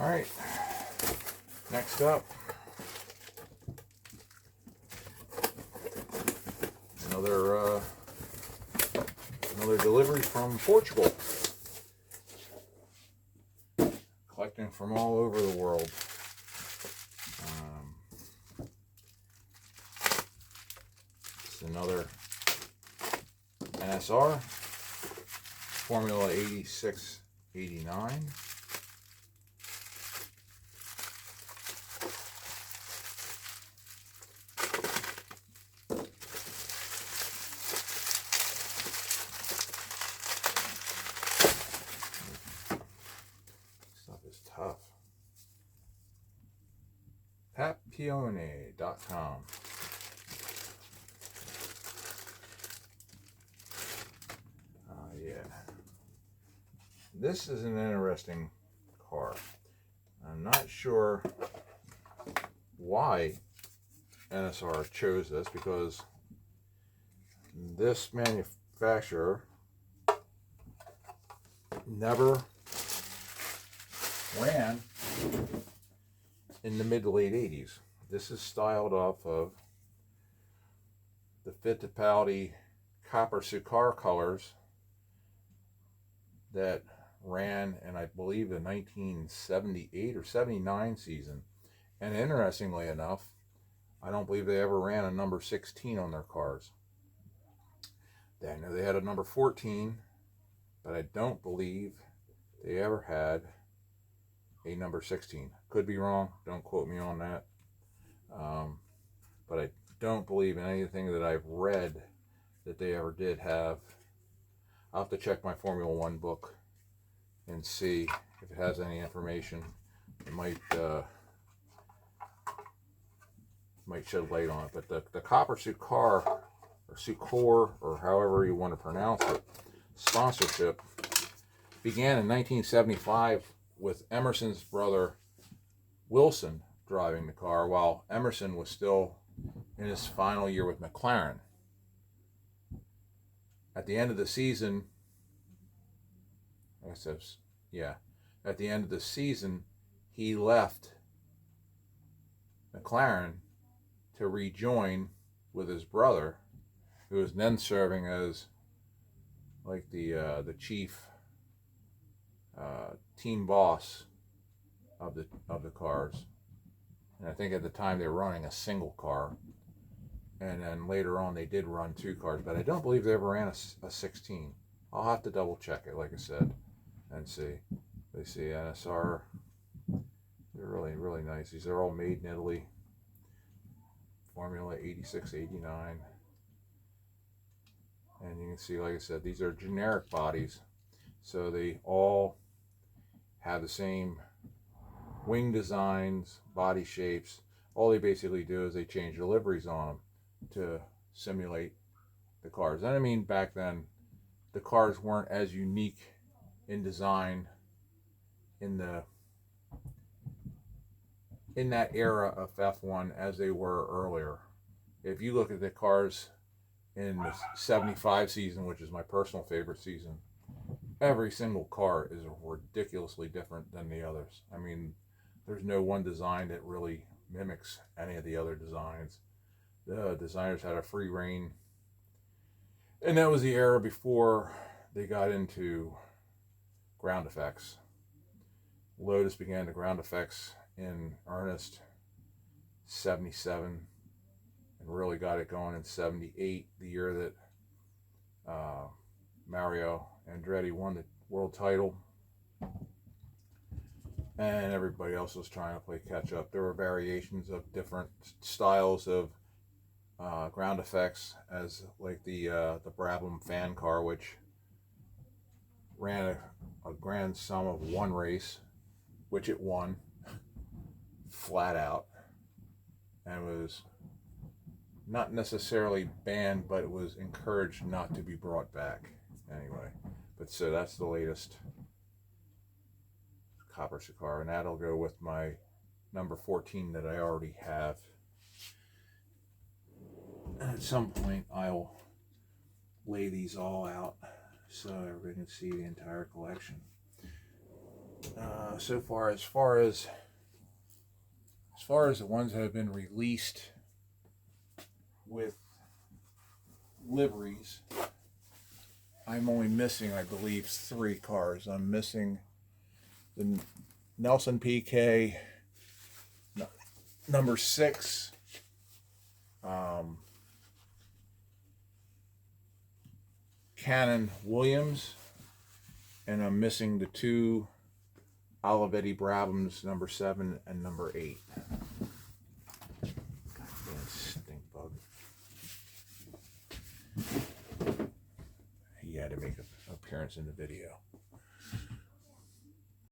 Alright, next up, another delivery from Portugal, collecting from all over the world. It's another NSR, Formula 8689. Tough. Papione.com. Yeah. This is an interesting car. I'm not sure why NSR chose this, because this manufacturer never ran in the mid to late 80s. This is styled off of the Fittipaldi copper Sukar colors that ran in, I believe, the 1978 or 79 season. And interestingly enough, I don't believe they ever ran a number 16 on their cars. I know they had a number 14, but I don't believe they ever had a number 16. Could be wrong, don't quote me on that. But I don't believe in anything that I've read that they ever did have. I'll have to check my Formula One book and see if it has any information. It might shed light on it. But the copper Sukar, or Sukor, or however you want to pronounce it, sponsorship began in 1975 with Emerson's brother Wilson driving the car, while Emerson was still in his final year with McLaren. At the end of the season, at the end of the season, he left McLaren to rejoin with his brother, who was then serving as like the chief team boss of the cars. And I think at the time they were running a single car, and then later on they did run two cars, but I don't believe they ever ran a 16. I'll have to double check it, like I said, and see. They see NSR. They're really, really nice. These are all made in Italy. Formula 8689. And you can see, like I said, these are generic bodies, so they all have the same wing designs, body shapes. All they basically do is they change the liveries on them to simulate the cars. And I mean, back then, the cars weren't as unique in design in that era of F1 as they were earlier. If you look at the cars in the 75 season, which is my personal favorite season, every single car is ridiculously different than the others. I mean, there's no one design that really mimics any of the other designs. The designers had a free reign, and that was the era before they got into ground effects. Lotus began the ground effects in earnest 77, and really got it going in 78, the year that Mario Andretti won the world title, and everybody else was trying to play catch up. There were variations of different styles of ground effects, as like the Brabham fan car, which ran a grand sum of one race, which it won flat out, and was not necessarily banned, but it was encouraged not to be brought back anyway. But so that's the latest copper Sukar, and that'll go with my number 14 that I already have. And at some point I'll lay these all out so everybody can see the entire collection. So far, as the ones that have been released with liveries, I'm only missing, I believe, 3 cars. I'm missing the Nelson PK number 6, Cannon Williams, and I'm missing the 2 Olivetti Brabhams, number 7 and number 8. Goddamn stink bug. He had to make an appearance in the video.